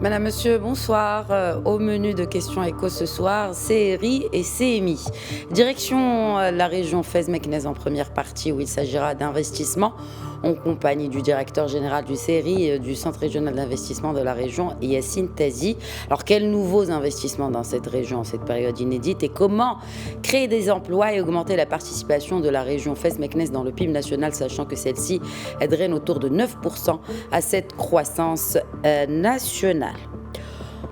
Madame, Monsieur, bonsoir. Au menu de questions éco ce soir, CRI et CMI. Direction la région Fès-Meknès en première partie où il s'agira d'investissements en compagnie du directeur général du CRI et du Centre régional d'investissement de la région, Yassine Tazi. Alors, quels nouveaux investissements dans cette région en cette période inédite et comment créer des emplois et augmenter la participation de la région Fès-Meknès dans le PIB national, sachant que celle-ci draine autour de 9% à cette croissance nationale.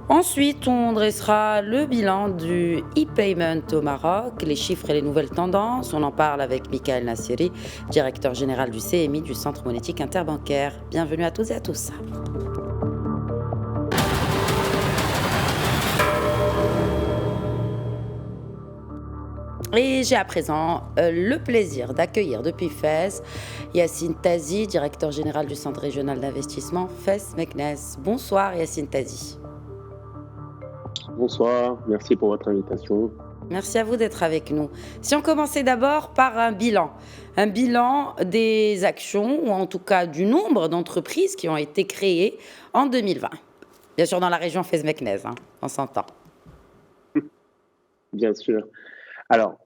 Ensuite, on dressera le bilan du e-payment au Maroc, les chiffres et les nouvelles tendances. On en parle avec Michael Nassiri, directeur général du CMI, du Centre monétique interbancaire. Bienvenue à toutes et à tous. Et j'ai à présent le plaisir d'accueillir depuis Fès Yassine Tazi, directeur général du Centre régional d'investissement Fès-Meknès. Bonsoir Yassine Tazi. Bonsoir, merci pour votre invitation. Merci à vous d'être avec nous. Si on commençait d'abord par un bilan des actions, ou en tout cas du nombre d'entreprises qui ont été créées en 2020. Bien sûr dans la région Fès-Meknès, on s'entend. Bien sûr. Alors,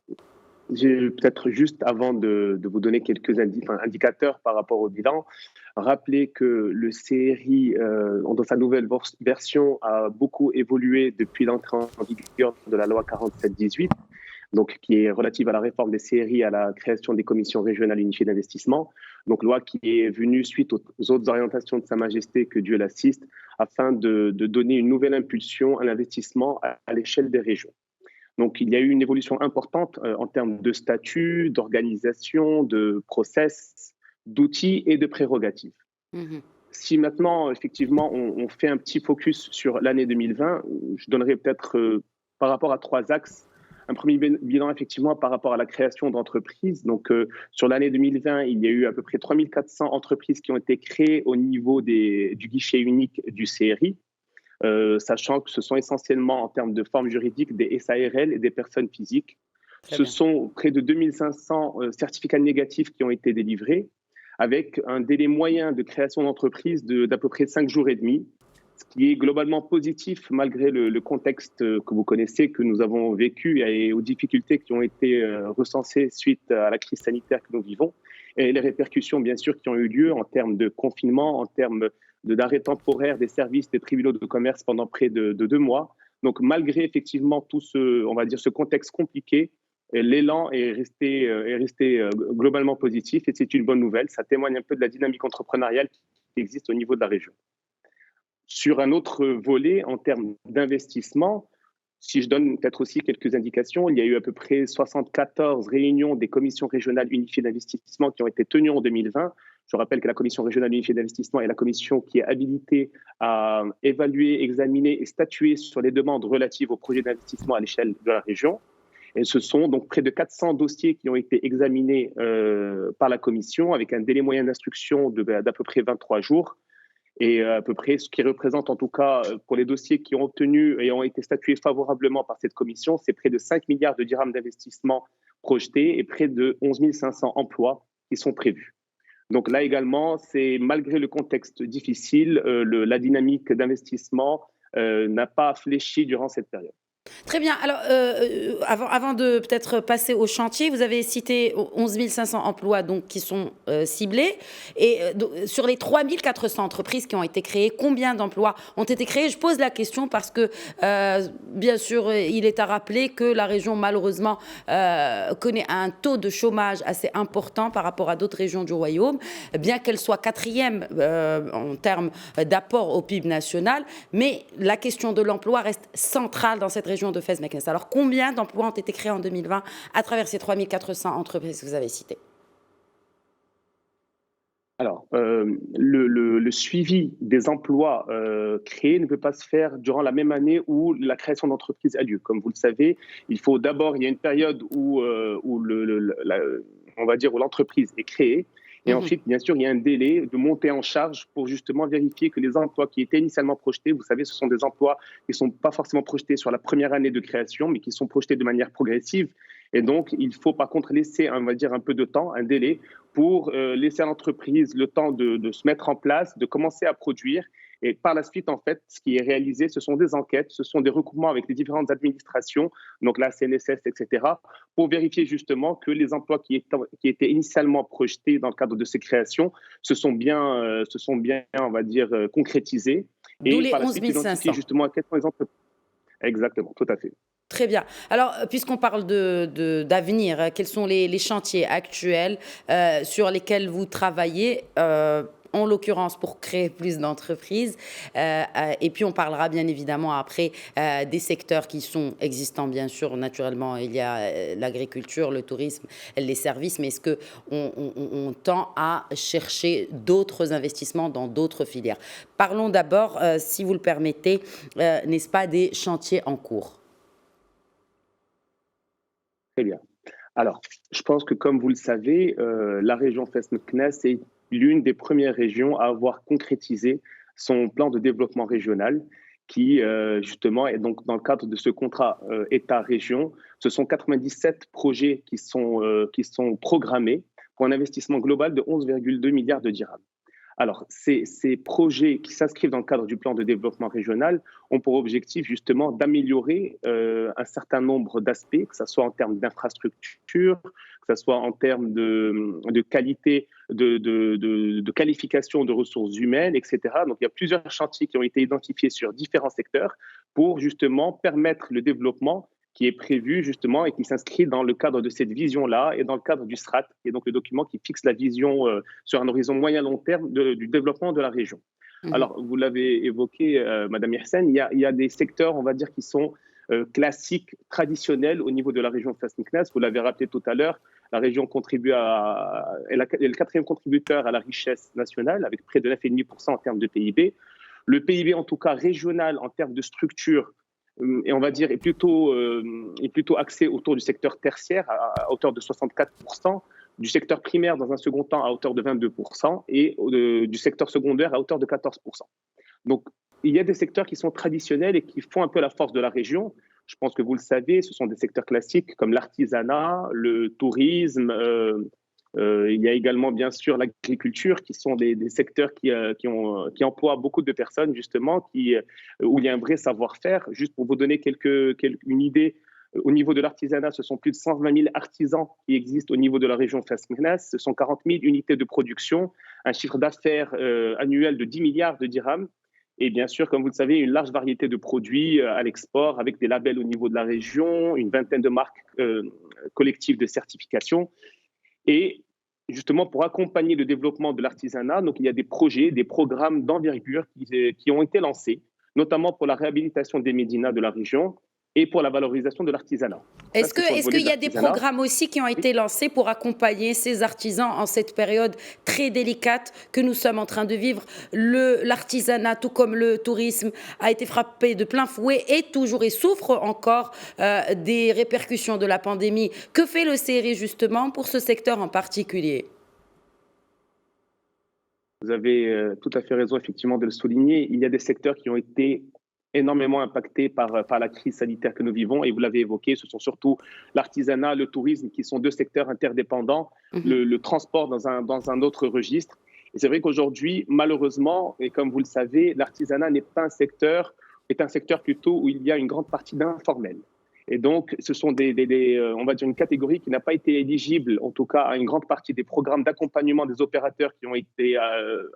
peut-être juste avant de vous donner quelques indicateurs par rapport au bilan, rappeler que le CRI, dans sa nouvelle version, a beaucoup évolué depuis l'entrée en vigueur de la loi 47-18, donc qui est relative à la réforme des CRI, à la création des commissions régionales unifiées d'investissement, donc loi qui est venue suite aux autres orientations de Sa Majesté, que Dieu l'assiste, afin de donner une nouvelle impulsion à l'investissement à l'échelle des régions. Donc, il y a eu une évolution importante en termes de statut, d'organisation, de process, d'outils et de prérogatives. Si maintenant, effectivement, on fait un petit focus sur l'année 2020, je donnerai peut-être par rapport à 3 axes. Un premier bilan, effectivement, par rapport à la création d'entreprises. Donc, sur l'année 2020, il y a eu à peu près 3400 entreprises qui ont été créées au niveau du guichet unique du CRI. Sachant que ce sont essentiellement en termes de forme juridique des SARL et des personnes physiques. Ce sont près de 2500 certificats négatifs qui ont été délivrés, avec un délai moyen de création d'entreprise d'à peu près 5 jours et demi, ce qui est globalement positif malgré le contexte que vous connaissez, que nous avons vécu et aux difficultés qui ont été recensées suite à la crise sanitaire que nous vivons, et les répercussions bien sûr qui ont eu lieu en termes de confinement, en termes d'arrêt temporaire des services des tribunaux de commerce pendant près de 2 mois. Donc, malgré effectivement tout ce contexte compliqué, l'élan est resté globalement positif et c'est une bonne nouvelle. Ça témoigne un peu de la dynamique entrepreneuriale qui existe au niveau de la région. Sur un autre volet, en termes d'investissement, si je donne peut-être aussi quelques indications, il y a eu à peu près 74 réunions des commissions régionales unifiées d'investissement qui ont été tenues en 2020. Je rappelle que la commission régionale unifiée d'investissement est la commission qui est habilitée à évaluer, examiner et statuer sur les demandes relatives aux projets d'investissement à l'échelle de la région. Et ce sont donc près de 400 dossiers qui ont été examinés par la commission avec un délai moyen d'instruction d'à peu près 23 jours. Et à peu près ce qui représente en tout cas pour les dossiers qui ont obtenu et ont été statués favorablement par cette commission, c'est près de 5 milliards de dirhams d'investissement projetés et près de 11 500 emplois qui sont prévus. Donc là également, c'est malgré le contexte difficile, la dynamique d'investissement n'a pas fléchi durant cette période. Très bien. Alors, avant de peut-être passer au chantier, vous avez cité 11 500 emplois donc, qui sont ciblés. Et sur les 3 400 entreprises qui ont été créées, combien d'emplois ont été créés? Je pose la question parce que, bien sûr, il est à rappeler que la région, malheureusement, connaît un taux de chômage assez important par rapport à d'autres régions du royaume, bien qu'elle soit 4e en termes d'apport au PIB national. Mais la question de l'emploi reste centrale dans cette région de Fès-Meknès. Alors, combien d'emplois ont été créés en 2020 à travers ces 3 400 entreprises que vous avez citées? Alors, le suivi des emplois créés ne peut pas se faire durant la même année où la création d'entreprise a lieu. Comme vous le savez, il y a une période où on va dire où l'entreprise est créée. Et ensuite, bien sûr, il y a un délai de montée en charge pour justement vérifier que les emplois qui étaient initialement projetés, vous savez, ce sont des emplois qui ne sont pas forcément projetés sur la première année de création, mais qui sont projetés de manière progressive. Et donc, il faut par contre laisser, on va dire, un peu de temps, un délai, pour laisser à l'entreprise le temps de se mettre en place, de commencer à produire Et par la suite, en fait, ce qui est réalisé, ce sont des enquêtes, ce sont des recoupements avec les différentes administrations, donc la CNSS, etc., pour vérifier justement que les emplois qui étaient initialement projetés dans le cadre de ces créations se sont bien, on va dire, concrétisés. D'où Et les par la 11 suite, identifier 500. justement quelles sont les entreprises. Exactement, tout à fait. Très bien. Alors, puisqu'on parle d'avenir, quels sont les chantiers actuels sur lesquels vous travaillez, en l'occurrence pour créer plus d'entreprises et puis on parlera bien évidemment après des secteurs qui sont existants, bien sûr, naturellement. Il y a l'agriculture, le tourisme, les services, mais est-ce qu'on tend à chercher d'autres investissements dans d'autres filières? Parlons d'abord, si vous le permettez, n'est-ce pas, des chantiers en cours? Très bien. Alors, je pense que comme vous le savez, la région Fès-Meknès est l'une des premières régions à avoir concrétisé son plan de développement régional qui, justement, est donc dans le cadre de ce contrat État-région. Ce sont 97 projets qui sont programmés pour un investissement global de 11,2 milliards de dirhams. Alors, ces projets qui s'inscrivent dans le cadre du plan de développement régional ont pour objectif justement d'améliorer un certain nombre d'aspects, que ce soit en termes d'infrastructure, que ce soit en termes de qualité, de qualification de ressources humaines, etc. Donc, il y a plusieurs chantiers qui ont été identifiés sur différents secteurs pour justement permettre le développement qui est prévu justement et qui s'inscrit dans le cadre de cette vision-là et dans le cadre du SRAT, qui est donc le document qui fixe la vision sur un horizon moyen-long terme du développement de la région. Mhm. Alors, vous l'avez évoqué, Madame Hirsen, il y a des secteurs, on va dire, qui sont classiques, traditionnels au niveau de la région Fès-Meknès. Vous l'avez rappelé tout à l'heure, la région contribue est le quatrième contributeur à la richesse nationale, avec près de 9,5% en termes de PIB. Le PIB, en tout cas régional, en termes de structure, et on va dire, est plutôt axé autour du secteur tertiaire à hauteur de 64%, du secteur primaire dans un second temps à hauteur de 22% et du secteur secondaire à hauteur de 14%. Donc, il y a des secteurs qui sont traditionnels et qui font un peu la force de la région. Je pense que vous le savez, ce sont des secteurs classiques comme l'artisanat, le tourisme, il y a également, bien sûr, l'agriculture, qui sont des secteurs qui emploient beaucoup de personnes, justement, où il y a un vrai savoir-faire. Juste pour vous donner une idée, au niveau de l'artisanat, ce sont plus de 120 000 artisans qui existent au niveau de la région Fès-Meknès. Ce sont 40 000 unités de production, un chiffre d'affaires annuel de 10 milliards de dirhams. Et bien sûr, comme vous le savez, une large variété de produits à l'export avec des labels au niveau de la région, une vingtaine de marques collectives de certification. Et justement, pour accompagner le développement de l'artisanat, donc il y a des projets, des programmes d'envergure qui ont été lancés, notamment pour la réhabilitation des médinas de la région et pour la valorisation de l'artisanat. Ça, Est-ce c'est sur le volet qu'il de y a des l'artisanat. programmes aussi qui ont été lancés pour accompagner ces artisans en cette période très délicate que nous sommes en train de vivre? L'artisanat, tout comme le tourisme, a été frappé de plein fouet et souffre encore des répercussions de la pandémie. Que fait le CRI justement pour ce secteur en particulier? Vous avez tout à fait raison, effectivement, de le souligner. Il y a des secteurs qui ont été énormément impactés par la crise sanitaire que nous vivons. Et vous l'avez évoqué, ce sont surtout l'artisanat, le tourisme, qui sont deux secteurs interdépendants, Mhm. le transport dans un autre registre. Et c'est vrai qu'aujourd'hui, malheureusement, et comme vous le savez, l'artisanat est un secteur plutôt où il y a une grande partie d'informel. Et donc, ce sont on va dire, une catégorie qui n'a pas été éligible, en tout cas, à une grande partie des programmes d'accompagnement des opérateurs qui ont été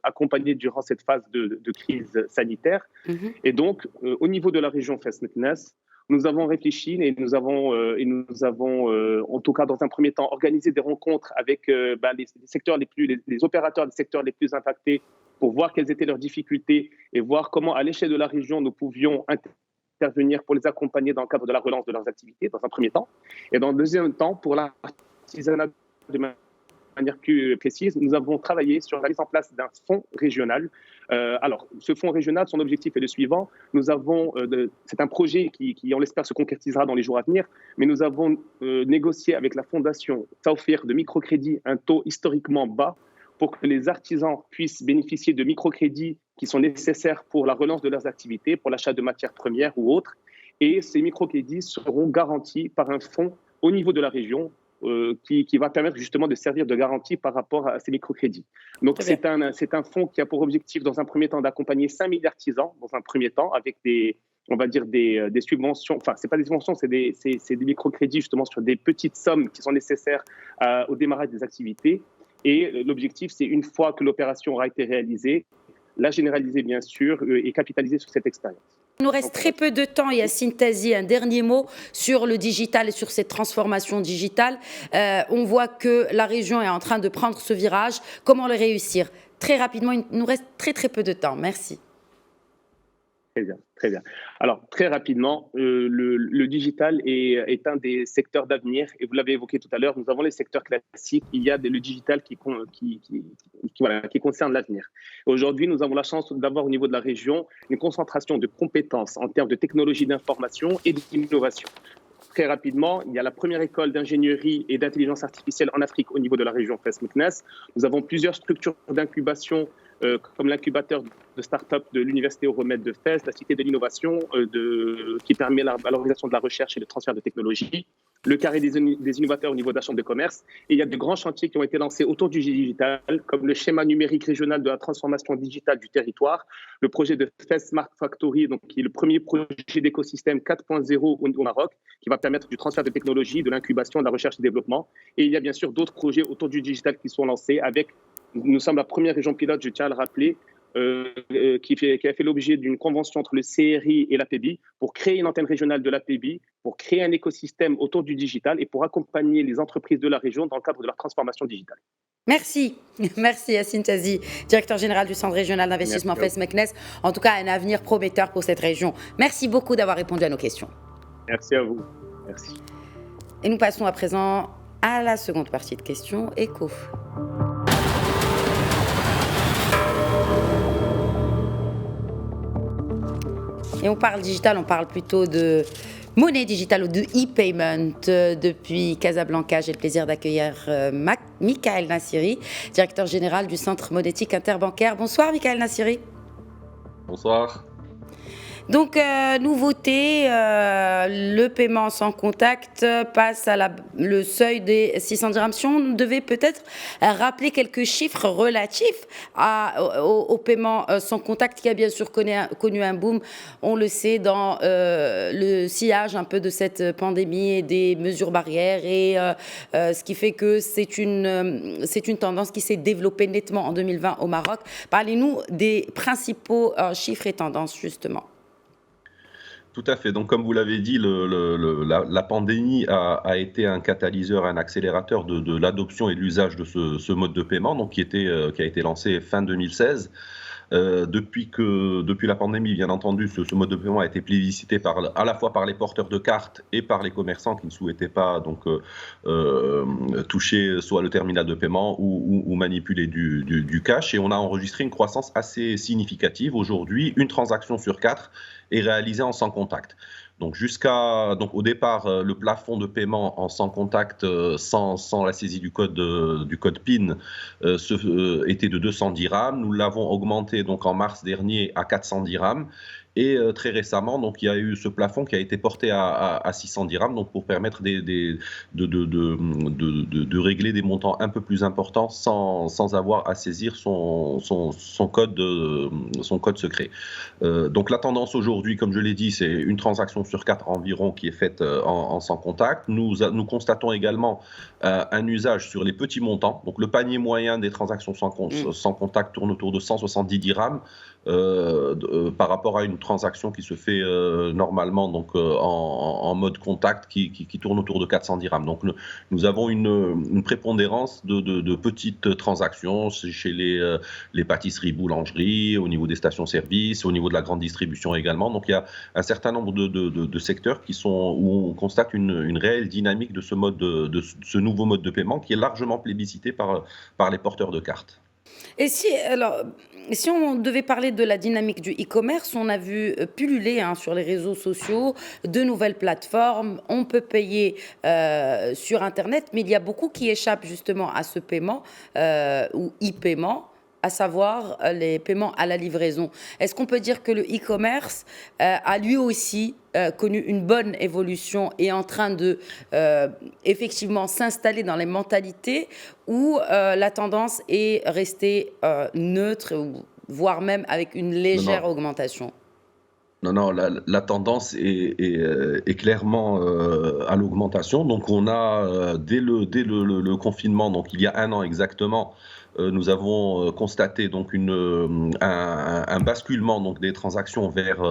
accompagnés durant cette phase de crise sanitaire. Mhm. Et donc, au niveau de la région Fès-Meknès, nous avons réfléchi et nous avons, en tout cas, dans un premier temps, organisé des rencontres avec les opérateurs des secteurs les plus impactés pour voir quelles étaient leurs difficultés et voir comment, à l'échelle de la région, nous pouvions intervenir pour les accompagner dans le cadre de la relance de leurs activités, dans un premier temps. Et dans le deuxième temps, pour l'artisanat de manière plus précise, nous avons travaillé sur la mise en place d'un fonds régional. Alors, ce fonds régional, son objectif est le suivant. C'est un projet qui, on l'espère, se concrétisera dans les jours à venir, mais nous avons négocié avec la fondation Tawfir de microcrédit un taux historiquement bas pour que les artisans puissent bénéficier de microcrédits qui sont nécessaires pour la relance de leurs activités, pour l'achat de matières premières ou autres. Et ces microcrédits seront garantis par un fonds au niveau de la région, qui va permettre justement de servir de garantie par rapport à ces microcrédits. Donc, c'est un fonds qui a pour objectif, dans un premier temps, d'accompagner 5 000 artisans, dans un premier temps, avec on va dire des subventions, enfin, c'est pas des subventions, c'est des microcrédits justement sur des petites sommes qui sont nécessaires au démarrage des activités. Et l'objectif, c'est une fois que l'opération aura été réalisée, la généraliser bien sûr et capitaliser sur cette expérience. Il nous reste très peu de temps, Yacine Tazi. Un dernier mot sur le digital et sur cette transformation digitale. On voit que la région est en train de prendre ce virage. Comment le réussir? Très rapidement, il nous reste très peu de temps. Merci. Très bien, très bien. Alors, très rapidement, le digital est un des secteurs d'avenir, et vous l'avez évoqué tout à l'heure, nous avons les secteurs classiques, il y a le digital qui concerne l'avenir. Aujourd'hui, nous avons la chance d'avoir au niveau de la région une concentration de compétences en termes de technologie d'information et d'innovation. Très rapidement, il y a la première école d'ingénierie et d'intelligence artificielle en Afrique au niveau de la région Fès-Meknès. Nous avons plusieurs structures d'incubation comme l'incubateur de start-up de l'Université Euromède de Fès, la Cité de l'innovation qui permet la valorisation de la recherche et le transfert de technologies, le carré des innovateurs au niveau de la Chambre de commerce. Et il y a de grands chantiers qui ont été lancés autour du digital, comme le schéma numérique régional de la transformation digitale du territoire, le projet de Fès Smart Factory, donc, qui est le premier projet d'écosystème 4.0 au Maroc, qui va permettre du transfert de technologies, de l'incubation, de la recherche et développement. Et il y a bien sûr d'autres projets autour du digital qui sont lancés avec, nous sommes la première région pilote, je tiens à le rappeler, qui a fait l'objet d'une convention entre le CRI et l'APBI pour créer une antenne régionale de l'APBI, pour créer un écosystème autour du digital et pour accompagner les entreprises de la région dans le cadre de leur transformation digitale. Merci. Merci Yacine Tazi, directeur général du Centre régional d'investissement Fès-Meknès. En tout cas, un avenir prometteur pour cette région. Merci beaucoup d'avoir répondu à nos questions. Merci à vous. Merci. Et nous passons à présent à la seconde partie de questions éco. Et on parle digital, on parle plutôt de monnaie digitale ou de e-payment. Depuis Casablanca, j'ai le plaisir d'accueillir Michael Nassiri, directeur général du Centre monétique interbancaire. Bonsoir Michael Nassiri. Bonsoir. Donc, nouveauté, le paiement sans contact passe à le seuil des 600 dirhams. Si on devait peut-être rappeler quelques chiffres relatifs au paiement sans contact, qui a bien sûr connu un boom, on le sait, dans le sillage un peu de cette pandémie et des mesures barrières, et ce qui fait que c'est une tendance qui s'est développée nettement en 2020 au Maroc. Parlez-nous des principaux chiffres et tendances, justement. Tout à fait. Donc, comme vous l'avez dit, la pandémie a été un catalyseur, un accélérateur de l'adoption et de l'usage de ce mode de paiement, donc qui a été lancé fin 2016. Depuis la pandémie, bien entendu, ce mode de paiement a été plébiscité à la fois par les porteurs de cartes et par les commerçants qui ne souhaitaient pas toucher soit le terminal de paiement ou manipuler du cash. Et on a enregistré une croissance assez significative. Aujourd'hui, une transaction sur 4 est réalisée en sans contact. Donc au départ, le plafond de paiement en sans contact, sans la saisie du code PIN, était de 200 dirhams. Nous l'avons augmenté donc en mars dernier à 400 dirhams. Et très récemment, donc, il y a eu ce plafond qui a été porté à 600 dirhams, donc pour permettre de régler des montants un peu plus importants sans avoir à saisir son code secret. Donc la tendance aujourd'hui, comme je l'ai dit, c'est une transaction sur 4 environ qui est faite en sans contact. Nous constatons également un usage sur les petits montants. Donc le panier moyen des transactions sans contact tourne autour de 170 dirhams. Par rapport à une transaction qui se fait normalement en mode contact qui tourne autour de 400 dirhams. Donc nous avons une prépondérance de petites transactions chez les pâtisseries, boulangeries, au niveau des stations-service, au niveau de la grande distribution également. Donc il y a un certain nombre de secteurs où on constate une réelle dynamique de ce nouveau mode de paiement qui est largement plébiscité par les porteurs de cartes. Et si on devait parler de la dynamique du e-commerce, on a vu pulluler sur les réseaux sociaux de nouvelles plateformes. On peut payer sur Internet, mais il y a beaucoup qui échappent justement à ce paiement ou e-paiement. à savoir les paiements à la livraison. Est-ce qu'on peut dire que le e-commerce a lui aussi connu une bonne évolution et est en train de effectivement s'installer dans les mentalités, ou la tendance est restée neutre, voire même avec une Non, légère non. augmentation? Non, la tendance est clairement à l'augmentation. Donc, on a, dès le confinement, donc il y a un an exactement, nous avons constaté donc un basculement donc des transactions vers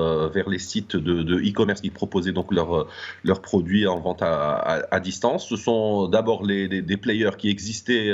les sites de e-commerce qui proposaient donc leurs produits en vente à distance. Ce sont d'abord des players qui existaient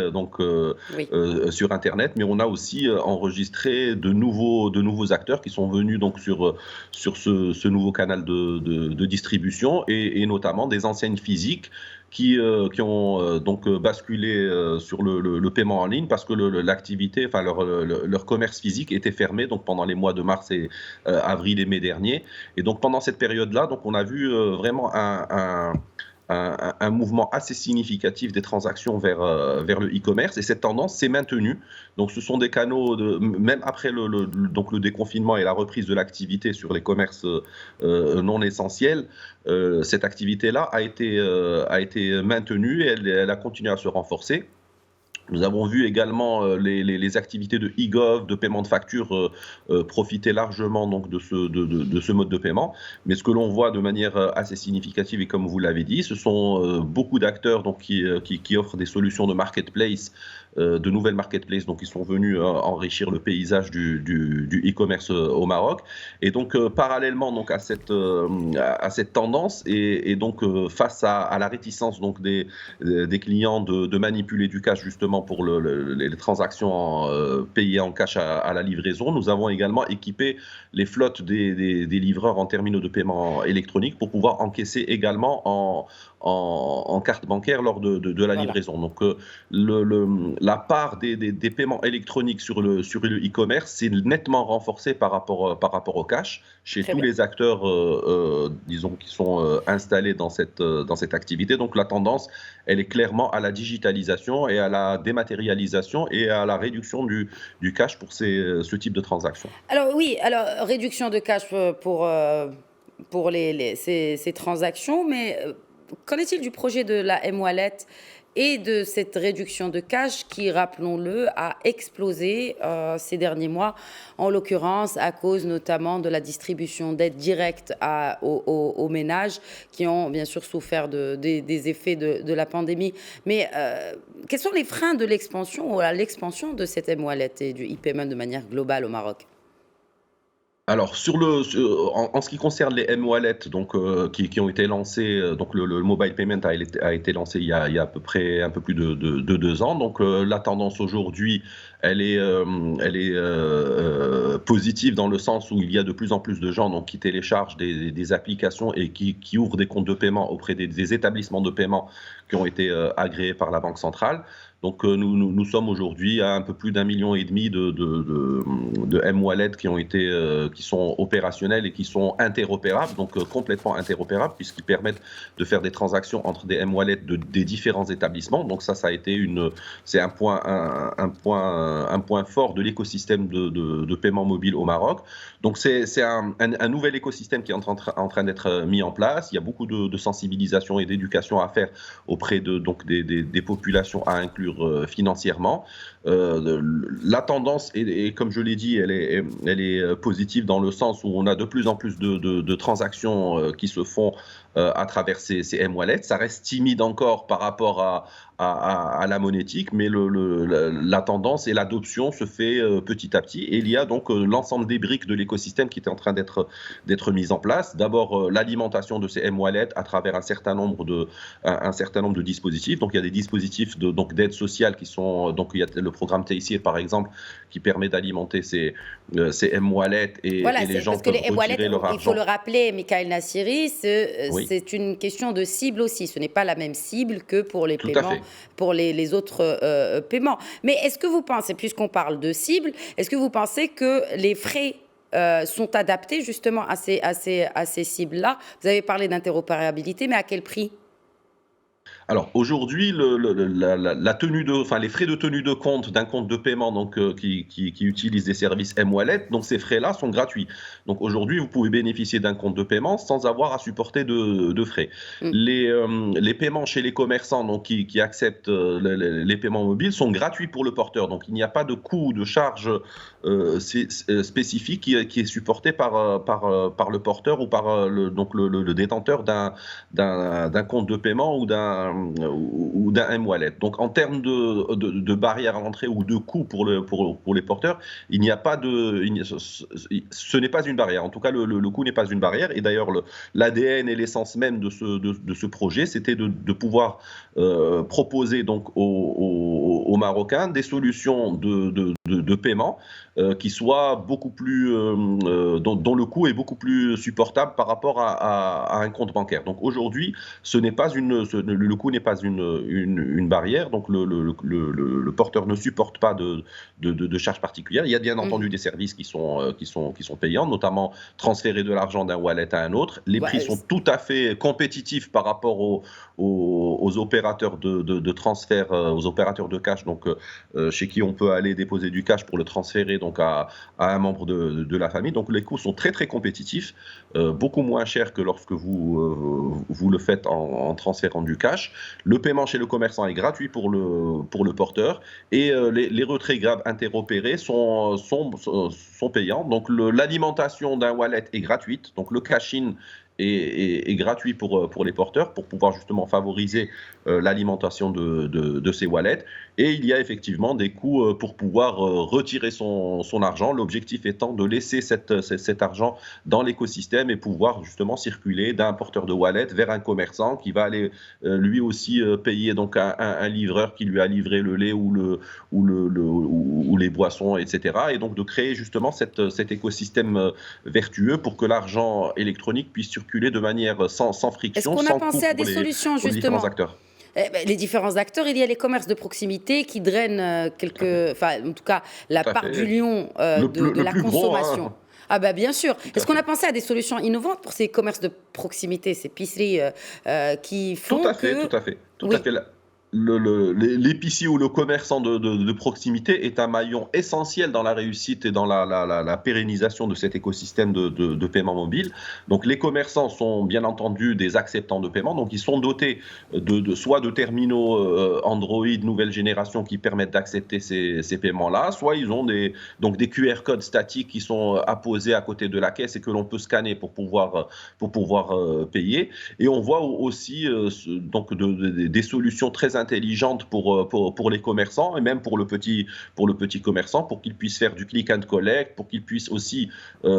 Oui. sur Internet, mais on a aussi enregistré de nouveaux acteurs qui sont venus donc sur ce nouveau canal de distribution, et notamment des enseignes physiques qui ont donc basculé sur le paiement en ligne, parce que l'activité, enfin leur commerce physique était fermé donc pendant les mois de mars et avril et mai dernier. Et donc pendant cette période-là, donc on a vu vraiment un mouvement assez significatif des transactions vers le e-commerce, et cette tendance s'est maintenue. Donc ce sont des canaux, même après donc le déconfinement et la reprise de l'activité sur les commerces non essentiels, cette activité-là a été maintenue, et elle a continué à se renforcer. Nous avons vu également les activités de e-gov, de paiement de factures, profiter largement donc de ce mode de paiement. Mais ce que l'on voit de manière assez significative, et comme vous l'avez dit, ce sont beaucoup d'acteurs donc qui offrent des solutions de marketplace, de nouvelles marketplaces, donc ils sont venus enrichir le paysage du e-commerce au Maroc. Et donc parallèlement donc à cette tendance, et donc face à la réticence donc des clients de manipuler du cash justement pour les transactions payées en cash à la livraison, nous avons également équipé les flottes des livreurs en terminaux de paiement électronique pour pouvoir encaisser également en carte bancaire lors de la Voilà. livraison. Donc la part des paiements électroniques sur le e-commerce s'est nettement renforcée par rapport au cash chez Très tous bien. les acteurs, disons, qui sont installés dans cette activité. Donc la tendance, elle est clairement à la digitalisation et à la dématérialisation et à la réduction du cash pour ce type de transactions. Alors oui, alors réduction de cash pour ces transactions, mais qu'en est-il du projet de la M-Wallet et de cette réduction de cash qui, rappelons-le, a explosé ces derniers mois, en l'occurrence à cause notamment de la distribution d'aides directes aux ménages qui ont bien sûr souffert des effets de la pandémie. Mais quels sont les freins de l'expansion ou à l'expansion de cette M-Wallet et du e-payment de manière globale au Maroc? Alors, en ce qui concerne les M-Wallet, donc, qui ont été lancés, donc le mobile payment a été lancé il y a à peu près un peu plus de 2 ans. Donc, la tendance aujourd'hui, elle est positive, dans le sens où il y a de plus en plus de gens donc, qui téléchargent des applications et qui ouvrent des comptes de paiement auprès des établissements de paiement qui ont été agréés par la Banque centrale. Donc nous sommes aujourd'hui à un peu plus d'1,5 million de M-Wallet qui sont opérationnels et qui sont interopérables, donc complètement interopérables, puisqu'ils permettent de faire des transactions entre des M-Wallet des différents établissements. Donc ça a été c'est un point fort de l'écosystème de paiement mobile au Maroc. Donc c'est un nouvel écosystème qui est en train d'être mis en place. Il y a beaucoup de sensibilisation et d'éducation à faire auprès des populations à inclure financièrement. La tendance, et comme je l'ai dit, elle est positive, dans le sens où on a de plus en plus de transactions qui se font à travers ces M-Wallets. Ça reste timide encore par rapport à la monétique, mais la tendance et l'adoption se fait petit à petit. Et il y a donc l'ensemble des briques de l'écosystème qui est en train d'être mise en place. D'abord, l'alimentation de ces M-Wallets à travers un certain nombre de dispositifs. Donc il y a des dispositifs d'aide sociale qui sont, donc il y a le programme Tayssir par exemple, qui permet d'alimenter ces M-Wallets, Voilà, et les gens parce que peuvent les e-wallets, retirer leur il faut le argent. rappeler, Michael Nassiri, Oui, c'est une question de cible aussi. Ce n'est pas la même cible que pour les tout à paiements, fait. pour les autres paiements. Mais est-ce que vous pensez, puisqu'on parle de cible, est-ce que vous pensez que les frais sont adaptés justement à ces cibles-là? Vous avez parlé d'interopérabilité, mais à quel prix? Alors aujourd'hui, la tenue enfin les frais de tenue de compte d'un compte de paiement donc qui utilise des services M-Wallet, donc ces frais-là sont gratuits. Donc aujourd'hui, vous pouvez bénéficier d'un compte de paiement sans avoir à supporter de frais. Mm. Les paiements chez les commerçants donc qui acceptent les paiements mobiles sont gratuits pour le porteur. Donc il n'y a pas de coût ou de charge spécifique qui est supporté par le porteur ou par le détenteur d'un compte de paiement ou d'un M-Wallet. Donc en termes de barrière à l'entrée ou de coût pour les porteurs, il n'y a pas ce n'est pas une barrière. En tout cas, le coût n'est pas une barrière. Et d'ailleurs, l'ADN et l'essence même de ce projet, c'était de pouvoir proposer donc aux Marocains des solutions de paiement qui soient beaucoup plus dont le coût est beaucoup plus supportable par rapport à un compte bancaire. Donc aujourd'hui, le coût n'est pas une barrière, donc le porteur ne supporte pas de charges particulières. Il y a bien entendu des services qui sont payants, notamment transférer de l'argent d'un wallet à un autre. Les prix sont tout à fait compétitifs par rapport aux opérateurs de transfert, aux opérateurs de cash, donc chez qui on peut aller déposer du cash pour le transférer donc à un membre de la famille. Donc les coûts sont très très compétitifs, beaucoup moins chers que lorsque vous le faites en transférant du cash. Le paiement chez le commerçant est gratuit pour le porteur et les retraits graves interopérés sont payants. Donc l'alimentation d'un wallet est gratuite, donc le cash-in est gratuit pour les porteurs pour pouvoir justement favoriser l'alimentation de ces wallets. Et il y a effectivement des coûts pour pouvoir retirer son argent, l'objectif étant de laisser cet argent dans l'écosystème et pouvoir justement circuler d'un porteur de wallet vers un commerçant qui va aller lui aussi payer donc un livreur qui lui a livré le lait ou les boissons, etc. Et donc de créer justement cet écosystème vertueux pour que l'argent électronique puisse circuler de manière sans friction, Est-ce qu'on a pensé à des pour solutions les justement? différents acteurs. Les différents acteurs, il y a les commerces de proximité qui drainent en tout cas, la Tout à part fait. du lion de Le la plus gros, hein. consommation. Ah bah bien sûr. Tout Est-ce à qu'on fait. a pensé à des solutions innovantes pour ces commerces de proximité, ces épiceries qui Tout font à fait, que... tout à fait, tout à Oui, fait. L'épicier ou le commerçant de proximité est un maillon essentiel dans la réussite et dans la pérennisation de cet écosystème de paiement mobile. Donc les commerçants sont bien entendu des acceptants de paiement, donc ils sont dotés soit de terminaux Android nouvelle génération qui permettent d'accepter ces paiements-là, soit ils ont des QR codes statiques qui sont apposés à côté de la caisse et que l'on peut scanner pour pouvoir payer. Et on voit aussi donc des solutions très intelligentes pour les commerçants et même pour le petit commerçant, pour qu'il puisse faire du click and collect, pour qu'il puisse aussi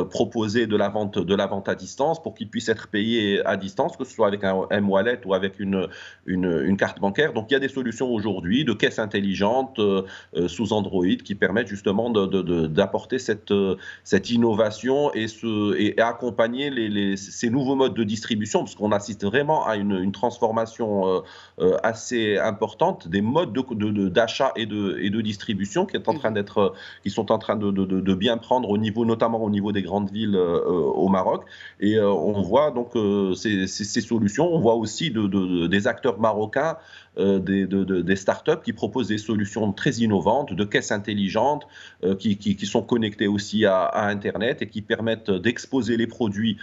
proposer de la vente à distance, pour qu'il puisse être payé à distance, que ce soit avec un M-Wallet ou avec une carte bancaire. Donc il y a des solutions aujourd'hui de caisses intelligentes sous Android qui permettent justement d'apporter cette innovation et accompagner ces nouveaux modes de distribution, parce qu'on assiste vraiment à une transformation assez importante des modes d'achat et de distribution qui sont en train de bien prendre notamment au niveau des grandes villes au Maroc. Et on voit donc ces solutions. On voit aussi des acteurs marocains, des startups qui proposent des solutions très innovantes, de caisses intelligentes, qui sont connectées aussi à Internet et qui permettent d'exposer les produits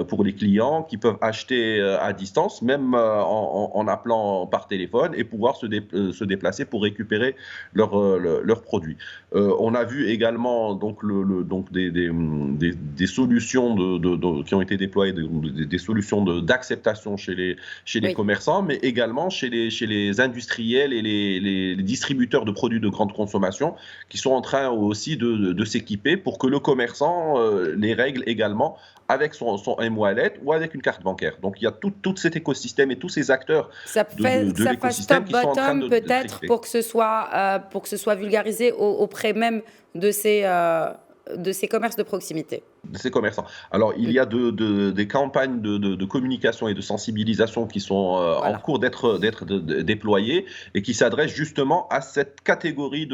pour les clients, qui peuvent acheter à distance, même en appelant par téléphone et pouvoir se déplacer pour récupérer leurs produits. On a vu également donc des solutions qui ont été déployées, des solutions d'acceptation chez les commerçants, mais également chez les industriels et les distributeurs de produits de grande consommation qui sont en train aussi de s'équiper pour que le commerçant les règle également avec son M-Wallet ou avec une carte bancaire. Donc il y a tout cet écosystème et tous ces acteurs ça de fasse l'écosystème qui sont en train top-bottom peut-être s'équiper. pour que ce soit vulgarisé auprès même de ces commerces de proximité. ces commerçants. Alors, il y a des campagnes de communication et de sensibilisation qui sont en cours d'être déployées et qui s'adressent justement à cette catégorie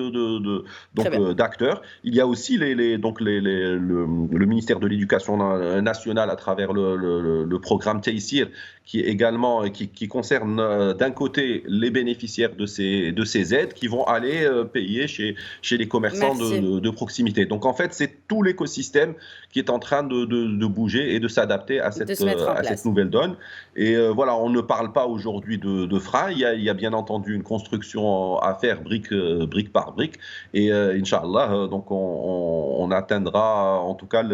d'acteurs. Il y a aussi le ministère de l'Éducation nationale à travers le programme Taysir qui également qui concerne d'un côté les bénéficiaires de ces aides qui vont aller payer chez les commerçants de proximité. Donc en fait, c'est tout l'écosystème qui est en train de bouger et de s'adapter à cette nouvelle donne. Et voilà, on ne parle pas aujourd'hui de frein. Il y a bien entendu une construction à faire brique par brique. Et Inch'Allah, donc on atteindra, en tout cas,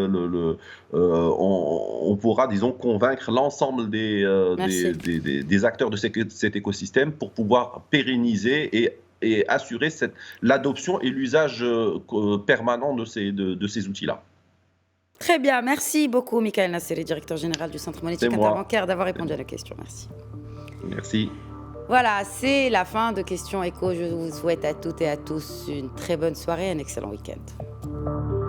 on pourra, disons, convaincre l'ensemble des acteurs de cet écosystème pour pouvoir pérenniser et assurer l'adoption et l'usage permanent de ces outils-là. Très bien, merci beaucoup Michael Nasseri, directeur général du Centre monétaire interbancaire, d'avoir répondu à la question. Merci. Merci. Voilà, c'est la fin de Questions Éco. Je vous souhaite à toutes et à tous une très bonne soirée et un excellent week-end.